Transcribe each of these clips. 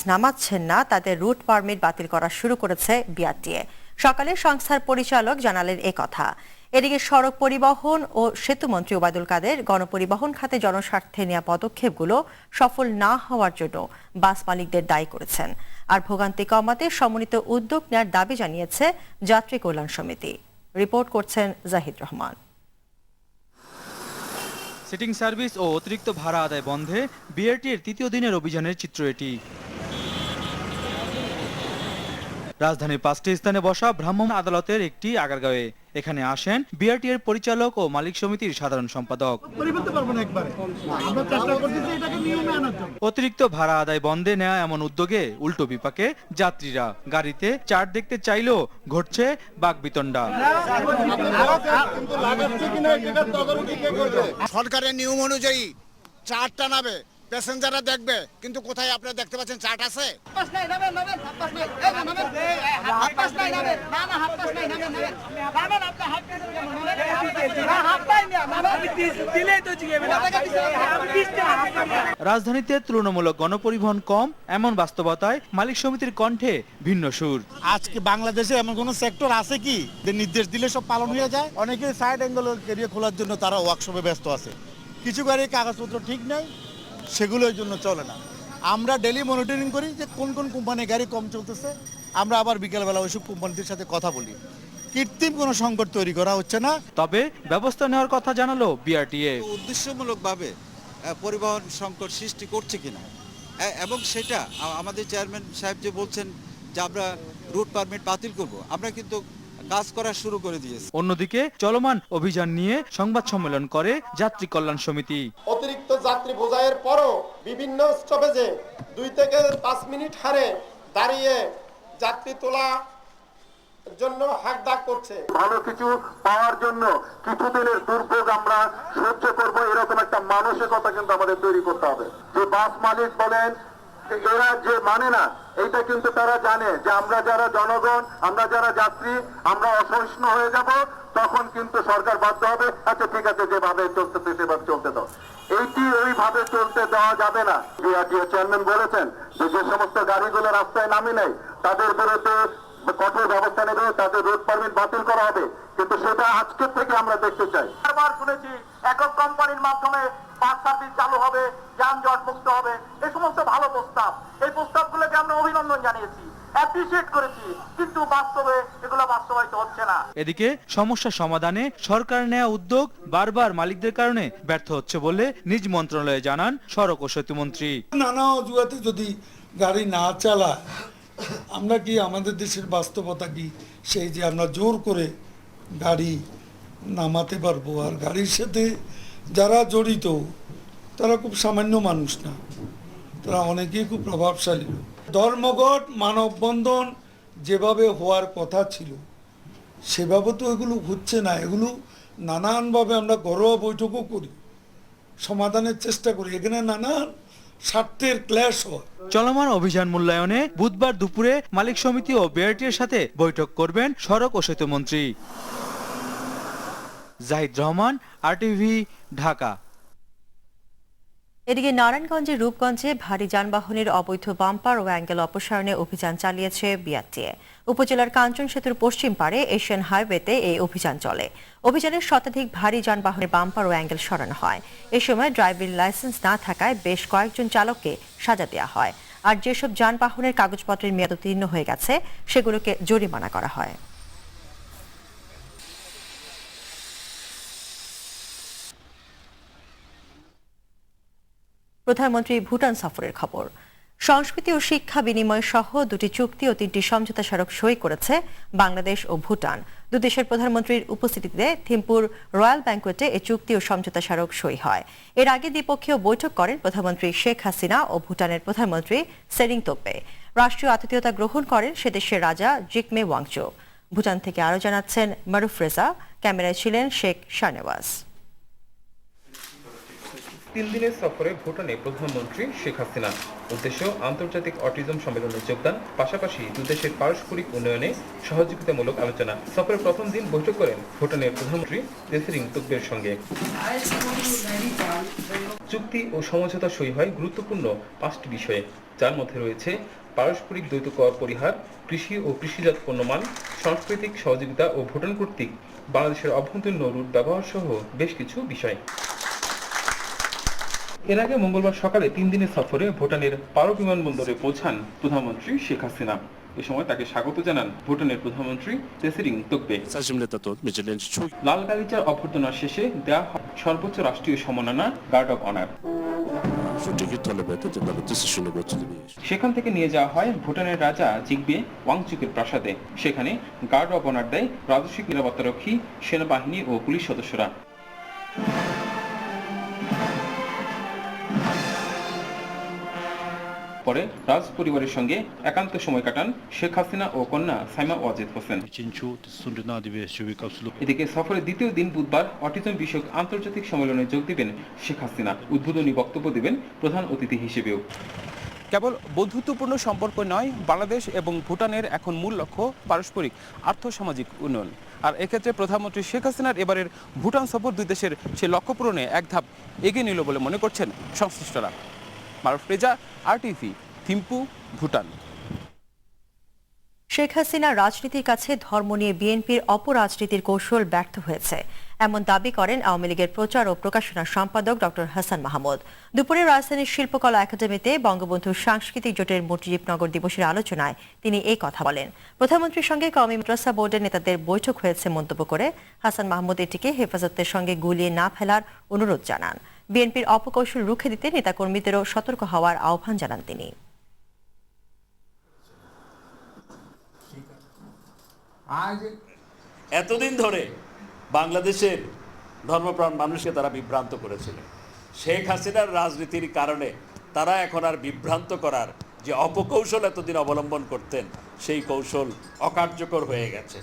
নামাচ্ছেন না তাদের route permit বাতিল করা শুরু করেছে বিআরটিএ। সকালে সংস্থার পরিচালক জানালেন কথা। এদিকে সড়ক পরিবহন ও সেতুমন্ত্রী ওবায়দুল কাদের গণপরিবহন খাতে জনস্বার্থে নেওয়া পদক্ষেপগুলো সফল না হওয়ার জন্য বাস মালিকদের দায়ী করেছেন। আর ভোগান্তি কমাতে সমন্বিত উদ্যোগ নেওয়ার দাবি জানিয়েছে যাত্রী কল্যাণ সমিতি। রিপোর্ট করছেন জাহিদ রহমান। সিটিং সার্ভিস ও অতিরিক্ত ভাড়া আদায় বন্ধে বিআরটিএর তৃতীয় দিনের অভিযানের চিত্র এটি। রাজধানীর 5টি স্থানে বসা ভ্রাম্যমাণ আদালতের একটি আগারগাঁওয়ে। এখানে আসেন বিআরটিএর পরিচালক ও মালিক সমিতির সাধারণ সম্পাদক। অতিরিক্ত ভাড়া আদায় বন্ধে নেওয়া এমন উদ্যোগে উল্টো বিপাকে যাত্রীরা। গাড়িতে চার্ট দেখতে চাইলেও ঘটছে বাকবিতণ্ডা। সরকারের নিয়ম অনুযায়ী চার্ট টানাবে, প্যাসেঞ্জাররা দেখবে, কিন্তু কোথায় আপনারা দেখতে পাচ্ছেন চার্ট আছে? রাজধানীতে তুলনামূলক গণপরিবহন কম, এমন বাস্তবতায় মালিক সমিতির কণ্ঠে ভিন্ন সুর। আজকে বাংলাদেশে এমন কোন সেক্টর আছে কি যে নির্দেশ দিলে সব পালন হয়ে যায়? অনেকে সাইড অ্যাঙ্গেল এরিয়া খোলার জন্য তারা ওয়ার্কশপে ব্যস্ত আছে। কিছু গাড়ির কাগজপত্র ঠিক নাই, সেগুলোর জন্য চলে না। আমরা ডেলি মনিটরিং করি যে কোন কোন কোম্পানি গাড়ি কম চলতেছে। আমরা আবার বিকেলবেলা ওইসব কোম্পানিদের সাথে কথা বলি। কৃত্রিম কোনো সংকট তৈরি করা হচ্ছে না। তবে ব্যবস্থা নেওয়ার কথা জানালো বিআরটিএ। উদ্দেশ্যমূলকভাবে পরিবহন সংকট সৃষ্টি করছে কিনা, এবং সেটা আমাদের চেয়ারম্যান সাহেব যে বলছেন যে আমরা রুট পারমিট বাতিল করব, আমরা কিন্তু কাজ করা শুরু করে দিয়েছি। অন্যদিকে চলমান অভিযান নিয়ে সংবাদ সম্মেলন করে যাত্রী কল্যাণ সমিতি। অতিরিক্ত যাত্রী বোঝাইয়ের পরও বিভিন্ন স্টপেজে 2 থেকে 5 মিনিট হারে দাঁড়িয়ে যাত্রী তোলা জন্য হাঁকডাক করছে। ভালো কিছু পাওয়ার জন্য কিছুদিনের দুর্ভোগ আমরা সহ্য করব, এরকম একটা মানসিকতা কিন্তু আমাদের তৈরি করতে হবে। যে বাস মালিক বলেন এরা যে মানে না, এইটা কিন্তু তারা জানে যে আমরা যারা জনগণ, আমরা যারা যাত্রী, আমরা অসহিষ্ণু হয়ে যাব। তখন কিন্তু সরকার বাধ্য হবে, আচ্ছা ঠিক আছে, যেভাবে চলতেছে সেভাবে চলতে দাও। এইটি ওইভাবে চলতে দেওয়া যাবে না। বিআরটিএ চেয়ারম্যান বলেছেন যে যে সমস্ত গাড়িগুলো রাস্তায় নামে নেয় তাদের বিরুদ্ধে কঠোর ব্যবস্থা নেবে, তাদের রুট পারমিট বাতিল করা হবে। কিন্তু সেটা আজকে থেকে আমরা দেখতে চাই। বারবার শুনেছি একক কোম্পানির মাধ্যমে বাস সার্ভিস চালু হবে, যানজট মুক্ত হবে। এই সমস্ত ভালো প্রস্তাব, এই প্রস্তাবগুলোকে আমরা অভিনন্দন জানিয়েছি, অ্যাপ্রিশিয়েট করেছি, কিন্তু বাস্তবে এগুলো বাস্তবায়িত হচ্ছে না। এদিকে সমস্যা সমাধানে সরকার নেওয়া উদ্যোগ বারবার মালিকদের কারণে ব্যর্থ হচ্ছে বলে নিজ মন্ত্রণালয়ে জানান সড়ক ও সেতুমন্ত্রী। নানা অজুহাতে যদি গাড়ি না চালায়, আমরা কি আমাদের দেশের বাস্তবতা কি সেই যে আমরা জোর করে গাড়ি নামাতে পারবো? আর গাড়ির সাথে যারা জড়িত তারা খুব সামান্য মানুষ না, তারা অনেকেই খুব প্রভাবশালী। ধর্মঘট, মানববন্ধন যেভাবে হওয়ার কথা ছিল সেভাবে তো এগুলো হচ্ছে না। এগুলো নানানভাবে আমরা ঘরোয়া বৈঠকও করি, সমাধানের চেষ্টা করি, এখানে নানান স্বার্থের ক্ল্যাশ হয়। চলমান অভিযান মূল্যায়নে বুধবার দুপুরে মালিক সমিতি ও বিআরটিএর সাথে বৈঠক করবেন সড়ক ও সেতুমন্ত্রী। জাহিদ রহমান, আরটিভি, ঢাকা। এদিকে নারায়ণগঞ্জের রূপগঞ্জে ভারী যানবাহনের অবৈধ বাম্পার ও অ্যাঙ্গেল অপসারণে অভিযান চালিয়েছে বিআরটিএ। উপজেলার কাঞ্চন সেতুর পশ্চিম পাড়ে এশিয়ান হাইওয়েতে এই অভিযান চলে। অভিযানের শতাধিক ভারী যানবাহনের বাম্পার ও অ্যাঙ্গেল সরানো হয়। এ সময় ড্রাইভিং লাইসেন্স না থাকায় বেশ কয়েকজন চালককে সাজা দেওয়া হয়। আর যেসব যানবাহনের কাগজপত্রের মেয়াদ উত্তীর্ণ হয়ে গেছে সেগুলোকে জরিমানা করা হয়। প্রধানমন্ত্রী ভুটান সফরের খবর। সংস্কৃতি ও শিক্ষা বিনিময় সহ 2টি চুক্তি ও 3টি সমঝোতা স্মারক সই করেছে বাংলাদেশ ও ভুটান। দুদেশের প্রধানমন্ত্রীর উপস্থিতিতে থিম্পুর রয়্যাল ব্যাংকোয়েটে এই চুক্তি ও সমঝোতা স্মারক সই হয়। এর আগে দ্বিপক্ষীয় বৈঠক করেন প্রধানমন্ত্রী শেখ হাসিনা ও ভুটানের প্রধানমন্ত্রী সেরিং তোপে। রাষ্ট্রীয় আতিথেয়তা গ্রহণ করেন সে দেশের রাজা জিকমে ওয়াংচো। ভুটান থেকে আরো জানাচ্ছেন মারুফ রেজা, ক্যামেরায় ছিলেন শেখ শাহনেওয়াজ। 3 দিনের সফরে ভুটানে প্রধানমন্ত্রী শেখ হাসিনা। উদ্দেশ্য আন্তর্জাতিক অটিজম সম্মেলনে যোগদান, পাশাপাশি দুই দেশের পারস্পরিক উন্নয়নে সহযোগিতামূলক আলোচনা। সফরের প্রথম দিন বৈঠক করেন ভুটানের প্রধানমন্ত্রী দেসিরিং তুগবের সঙ্গে। চুক্তি ও সমঝোতা সই হয় গুরুত্বপূর্ণ 5টি বিষয়ে, যার মধ্যে রয়েছে পারস্পরিক দ্বৈত কর পরিহার, কৃষি ও কৃষিজাত পণ্যমান, সাংস্কৃতিক সহযোগিতা ও ভুটান কর্তৃক বাংলাদেশের অভ্যন্তরীণ রুট ব্যবহার সহ বেশ কিছু বিষয়। এর আগে মঙ্গলবার সকালে 3 দিনের সফরে ভুটানের পারো বিমানবন্দরে পৌঁছান প্রধানমন্ত্রী শেখ হাসিনা। এ সময় তাকে স্বাগত জানান ভুটানের প্রধানমন্ত্রী দেসিরিং তুগবে। লাল গালিচার অভ্যর্থনা শেষে দেয়া হয় সর্বোচ্চ রাষ্ট্রীয় সম্মাননা গার্ড অব অনার। সেখান থেকে নিয়ে যাওয়া হয় ভুটানের রাজা জিগবে ওয়াংচুকের প্রাসাদে। সেখানে গার্ড অব অনার দেয় রাজস্বিক নিরাপত্তারক্ষী, সেনাবাহিনী ও পুলিশ সদস্যরা। পরে রাজ পরিবারের সঙ্গে একান্ত সময় কাটান শেখ হাসিনা ও কন্যা সাইমা ওয়াজেদ হোসেন। এদিকে সফরের দ্বিতীয় দিন বুধবার অটিজম বিষয়ক আন্তর্জাতিক সম্মেলনে যোগ দিবেন শেখ হাসিনা। উদ্বোধনী বক্তব্য দিবেন প্রধান অতিথি হিসেবেও। কেবল বন্ধুত্বপূর্ণ সম্পর্ক নয়, বাংলাদেশ এবং ভুটানের এখন মূল লক্ষ্য পারস্পরিক আর্থসামাজিক উন্নয়ন। আর এক্ষেত্রে প্রধানমন্ত্রী শেখ হাসিনার এবারের ভুটান সফর দুই দেশের সে লক্ষ্য পূরণে এক ধাপ এগিয়ে নিল বলে মনে করছেন সংশ্লিষ্টরা। মারুফ রেজা, আরটিভি, থিম্পু, ভুটান। শেখ হাসিনা রাজনীতির কাছে ধর্ম নিয়ে বিএনপির অপরাজনীতির কৌশল ব্যর্থ হয়েছে, এমন দাবি করেন আওয়ামী লীগের প্রচার ও প্রকাশনা সম্পাদক ডক্টর হাসান মাহমুদ। দুপুরে রাজধানীর শিল্পকলা একাডেমিতে বঙ্গবন্ধু সাংস্কৃতিক জোটের মুজিবনগর দিবসের আলোচনায় তিনি এই কথা বলেন। প্রধানমন্ত্রীর সঙ্গে কওমি মাদ্রাসা বোর্ডের নেতাদের বৈঠক হয়েছে মন্তব্য করে হাসান মাহমুদ এটিকে হেফাজতের সঙ্গে গুলিয়ে না ফেলার অনুরোধ জানান। বিএনপির অপকৌশল রুখে দিতে নেতাকর্মীদেরও সতর্ক হওয়ার আহ্বান জানান তিনি। এতদিন ধরে বাংলাদেশের ধর্মপ্রাণ মানুষকে তারা বিভ্রান্ত করেছিল। শেখ হাসিনার রাজনীতির কারণে তারা এখন আর বিভ্রান্ত করার যে অপকৌশল এতদিন অবলম্বন করতেন, সেই কৌশল অকার্যকর হয়ে গেছে।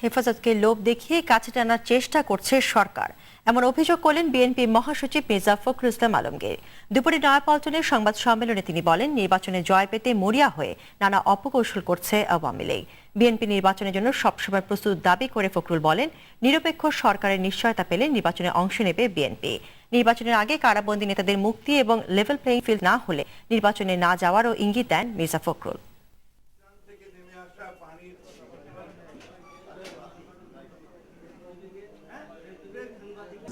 হেফাজতকে লোভ দেখিয়ে কাছে টানার চেষ্টা করছে সরকার, এমন অভিযোগ করলেন বিএনপি মহাসচিব মির্জা ফখরুল ইসলাম আলমগীর। দুপুরে নয়াপল্টনের সংবাদ সম্মেলনে তিনি বলেন, নির্বাচনে জয় পেতে মরিয়া হয়ে নানা অপকৌশল করছে আওয়ামী লীগ। বিএনপি নির্বাচনের জন্য সবসময় প্রস্তুত দাবি করে ফখরুল বলেন, নিরপেক্ষ সরকারের নিশ্চয়তা পেলে নির্বাচনে অংশ নেবে বিএনপি। নির্বাচনের আগে কারাবন্দী নেতাদের মুক্তি এবং লেভেল প্লেইং ফিল্ড না হলে নির্বাচনে না যাওয়ারও ইঙ্গিত দেন মির্জা ফখরুল।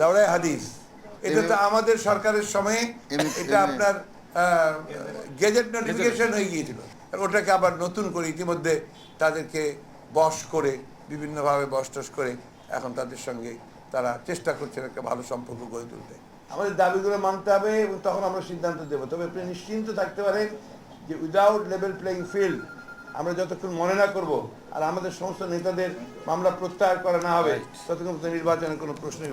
দাওরায়ে হাদিস, এটা তো আমাদের সরকারের সময়ে এটা আপনার গেজেট নোটিফিকেশন হয়ে গিয়েছিল। ওটাকে আবার নতুন করে ইতিমধ্যে তাদেরকে বশ করে বিভিন্নভাবে বশ করে এখন তাদের সঙ্গে তারা চেষ্টা করছেন একটা ভালো সম্পর্ক গড়ে তুলতে। আমাদের দাবিগুলো মানতে হবে এবং তখন আমরা সিদ্ধান্ত দেবো। তবে আপনি নিশ্চিন্ত থাকতে পারেন যে উইদাউট লেভেল প্লেইং ফিল্ড আমরা যতক্ষণ মনে না করব আর আমাদের সমস্ত নেতাদের মামলা প্রত্যাহার করা না হবে ততক্ষণ নির্বাচনের কোনো প্রশ্নই।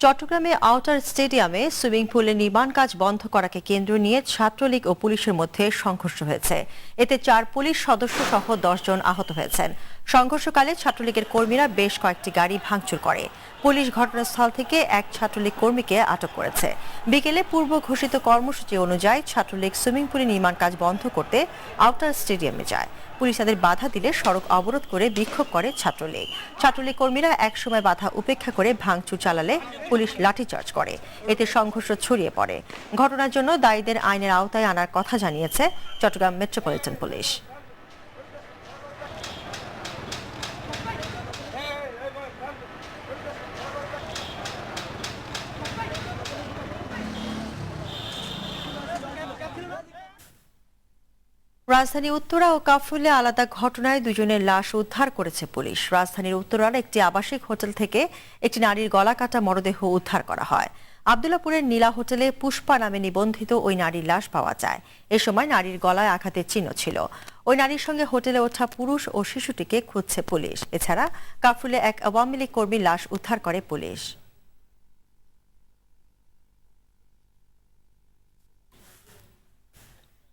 চট্টগ্রামে আউটার স্টেডিয়ামে সুইমিং পুলের নির্মাণ কাজ বন্ধ করাকে কেন্দ্র নিয়ে ছাত্রলীগ ও পুলিশের মধ্যে সংঘর্ষ হয়েছে। এতে 4 পুলিশ সদস্য সহ 10 জন আহত হয়েছেন। সংঘর্ষকালে ছাত্রলীগের কর্মীরা বেশ কয়েকটি গাড়ি ভাঙচুর করে। পুলিশ ঘটনাস্থল থেকে এক ছাত্রলীগ কর্মীকে আটক করেছে। বিকেলে পূর্ব ঘোষিত কর্মসূচি অনুযায়ী ছাত্রলীগ সুইমিং পুলের নির্মাণ কাজ বন্ধ করতে আউটার স্টেডিয়ামে যায়। পুলিশ তাদের বাধা দিলে সড়ক অবরোধ করে বিক্ষোভ করে ছাত্রলীগ। ছাত্রলীগ কর্মীরা একসময় বাধা উপেক্ষা করে ভাঙচুর চালালে পুলিশ লাঠিচার্জ করে। এতে সংঘর্ষ ছড়িয়ে পড়ে। ঘটনার জন্য দায়ীদের আইনের আওতায় আনার কথা জানিয়েছে চট্টগ্রাম মেট্রোপলিটন পুলিশ। রাজধানী উত্তরা ও কাফরুলে আলাদা ঘটনায় 2 জনের লাশ উদ্ধার করেছে পুলিশ। রাজধানীর উত্তরার একটি আবাসিক হোটেল থেকে একটি নারীর গলা কাটা মরদেহ উদ্ধার করা হয়। আব্দুল্লাপুরের নীলা হোটেলে পুষ্পা নামে নিবন্ধিত ওই নারীর লাশ পাওয়া যায়। এ সময় নারীর গলায় আঘাতের চিহ্ন ছিল। ওই নারীর সঙ্গে হোটেলে ওঠা পুরুষ ও শিশুটিকে খুঁজছে পুলিশ। এছাড়া কাফরুলে এক আওয়ামী লীগ কর্মীর লাশ উদ্ধার করে police.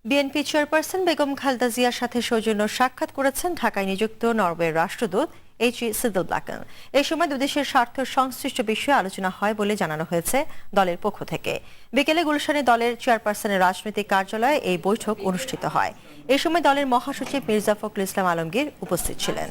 BNP chairperson Begum Khaleda জিয়ার সাথে সৌজন্য সাক্ষাৎ করেছেন ঢাকায় নিযুক্ত নরওয়ের রাষ্ট্রদূত এইচ ই সিদ্দিলব্লাকেন। এই সময় দুদেশের স্বার্থ সংশ্লিষ্ট বিষয়ে আলোচনা হয় বলে জানানো হয়েছে দলের পক্ষ থেকে। বিকেলে গুলশানে দলের চেয়ারপারসনের রাজনৈতিক কার্যালয়ে এই বৈঠক অনুষ্ঠিত হয়। এ সময় দলের মহাসচিব মির্জা ফখরুল ইসলাম আলমগীর উপস্থিত ছিলেন।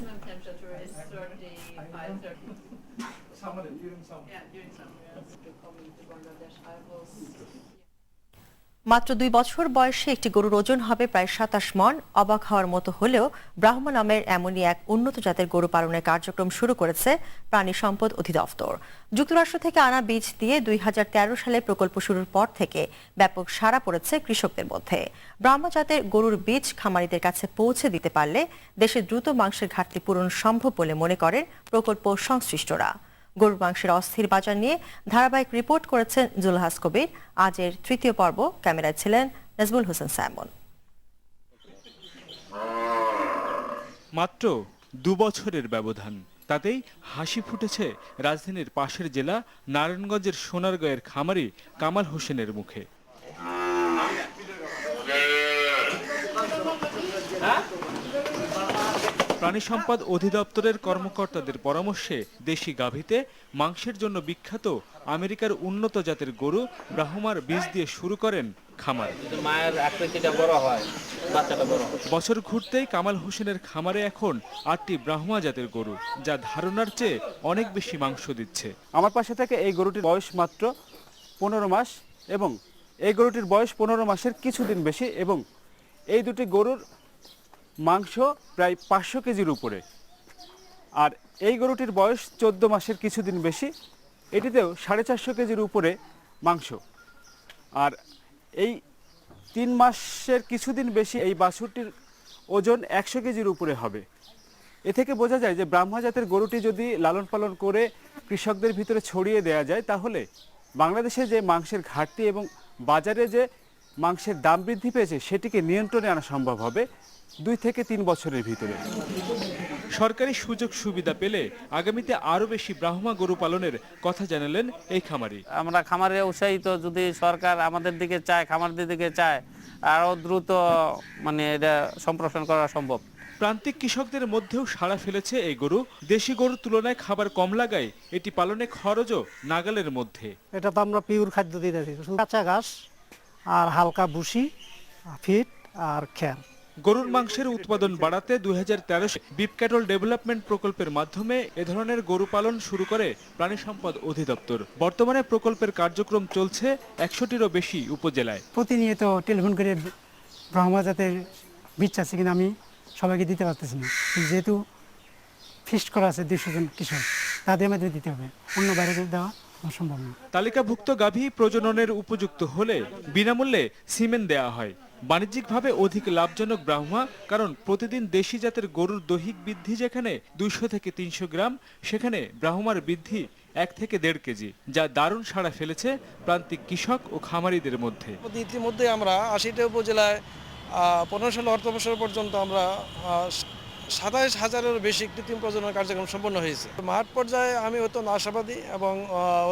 মাত্র 2 বছর বয়সে একটি গরুর ওজন হবে প্রায় 27 মণ। অবাক হওয়ার মতো হলেও ব্রাহ্মা নামের এমনই এক উন্নত জাতের গরু পালনের কার্যক্রম শুরু করেছে প্রাণী সম্পদ অধিদপ্তর। যুক্তরাষ্ট্র থেকে আনা বীজ দিয়ে 2013 সালে প্রকল্প শুরুর পর থেকে ব্যাপক সাড়া পড়েছে কৃষকদের মধ্যে। ব্রাহ্মা জাতের গরুর বীজ খামারিদের কাছে পৌঁছে দিতে পারলে দেশে দ্রুত মাংসের ঘাটতি পূরণ সম্ভব বলে মনে করেন প্রকল্প সংশ্লিষ্টরা। গরুর মাংসের অস্থির বাজার নিয়ে ধারাবাহিক রিপোর্ট করেছেন জুলহাস কবির। আজের তৃতীয় পর্ব ক্যামেরায় ছিলেন নাজমুল হোসেন সাইমন। মাত্র 2 বছরের ব্যবধান, তাতেই হাসি ফুটেছে রাজধানীর পাশের জেলা নারায়ণগঞ্জের সোনারগাঁয়ের খামারি কামাল হোসেনের মুখে। প্রাণী সম্পদ অধিদপ্তরের কর্মকর্তাদের পরামর্শে দেশি গাভীতে মাংসের জন্য বিখ্যাত আমেরিকার উন্নত জাতের গরু ব্রাহ্মার বীজ দিয়ে শুরু করেন খামার। মায়ের আকৃতিটা বড় হয়, বাচ্চাটা বড়। বছর ঘুরতেই কামাল হোসেনের খামারে এখন 8টি ব্রাহ্মা জাতের গরু, যা ধারণার চেয়ে অনেক বেশি মাংস দিচ্ছে। আমার পাশে থেকে এই গরুটির বয়স মাত্র 15 মাস এবং এই গরুটির বয়স 15 মাসের কিছুদিন বেশি এবং এই দুটি গরুর মাংস প্রায় 500 কেজির উপরে। আর এই গরুটির বয়স 14 মাসের কিছুদিন বেশি, এটিতেও 450 কেজির উপরে মাংস। আর এই 3 মাসের কিছুদিন বেশি এই বাছুরটির ওজন 100 কেজির উপরে হবে। এ থেকে বোঝা যায় যে ব্রাহ্মা জাতের গরুটি যদি লালন পালন করে কৃষকদের ভিতরে ছড়িয়ে দেওয়া যায়, তাহলে বাংলাদেশে যে মাংসের ঘাটতি এবং বাজারে যে মাংসের দাম বৃদ্ধি পেয়েছে সেটিকে নিয়ন্ত্রণে আনা সম্ভব হবে 2 থেকে 3 বছরের ভিতরে। সরকারি সুযোগ সুবিধা পেলে আগামীতে আরো বেশি ব্রাহ্মা গরু পালনের কথা জানালেন এই খামারি। আমরা খামারে উৎসাহিত, যদি সরকার আমাদের দিকে চায়, খামারদের দিকে চায়, আরো দ্রুত এটা সম্প্রসারণ করা সম্ভব। প্রান্তিক কৃষকদের মধ্যেও সাড়া ফেলেছে এই গরু। দেশি গরুর তুলনায় খাবার কম লাগায় এটি পালনে খরচও নাগালের মধ্যে। এটা তো আমরা পিওর খাদ্য দিয়ে থাকি, কাঁচা ঘাস আর হালকা ভুসি, ফিট আর খ্যার। গরুর মাংসের উৎপাদন বাড়াতে 2013 বিপ ক্যাটল ডেভেলপমেন্ট প্রকল্পের মাধ্যমে এ ধরনের গরু পালন শুরু করে প্রাণী সম্পদ অধিদপ্তর। বর্তমানে প্রকল্পের কার্যক্রম চলছে 100টিরও বেশি উপজেলায়। প্রতিনিয়ত টেলিফোন করে ব্রাহ্মা জাতের বীজ আছে কিনা আমি সবাইকে দিতে পারতেছি না, যেহেতু ফিক্সড করা আছে 200 জন কৃষক, তাদের মধ্যে দিতে হবে, অন্য বাইরে দেওয়া সম্ভব না। তালিকাভুক্ত গাভী প্রজননের উপযুক্ত হলে বিনামূল্যে সিমেন্ট দেওয়া হয়। বাণিজ্যিকভাবে অধিক লাভজনক ব্রাহ্মা, কারণ প্রতিদিন দেশি জাতের গরুর দৈহিক বৃদ্ধি যেখানে 200 থেকে 300 গ্রাম, সেখানে ব্রাহ্মার বৃদ্ধি 1 থেকে 1.5 কেজি, যা দারুণ সাড়া ফেলেছে প্রান্তিক কৃষক ও খামারিদের মধ্যে। ইতিমধ্যে আমরা 80টা উপজেলায় 15 অর্থবছর পর্যন্ত আমরা 27,000-এরও বেশি কৃত্রিম প্রজনন কার্যক্রম সম্পন্ন হয়েছে। মাঠ পর্যায়ে আমি অত্যন্ত আশাবাদী এবং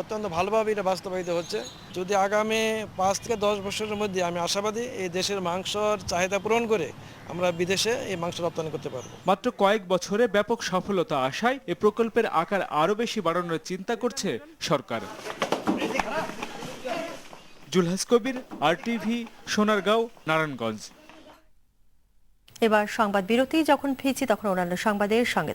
অত্যন্ত ভালোভাবে এটা বাস্তবায়িত হচ্ছে। যদি আগামী 5 থেকে 10 বছরের মধ্যে, আমি আশাবাদী এই দেশের মাংসর চাহিদা পূরণ করে আমরা বিদেশে এই মাংস রপ্তানি করতে পারবো। মাত্র কয়েক বছরে ব্যাপক সফলতা আসায় এই প্রকল্পের আকার আরো বেশি বাড়ানোর চিন্তা করছে সরকার। জুলহাস কবির, RTV, সোনারগাঁও, নারায়ণগঞ্জ। এবার সংবাদ বিরতি। যখন ফিরছি তখন অন্যান্য সংবাদের সঙ্গে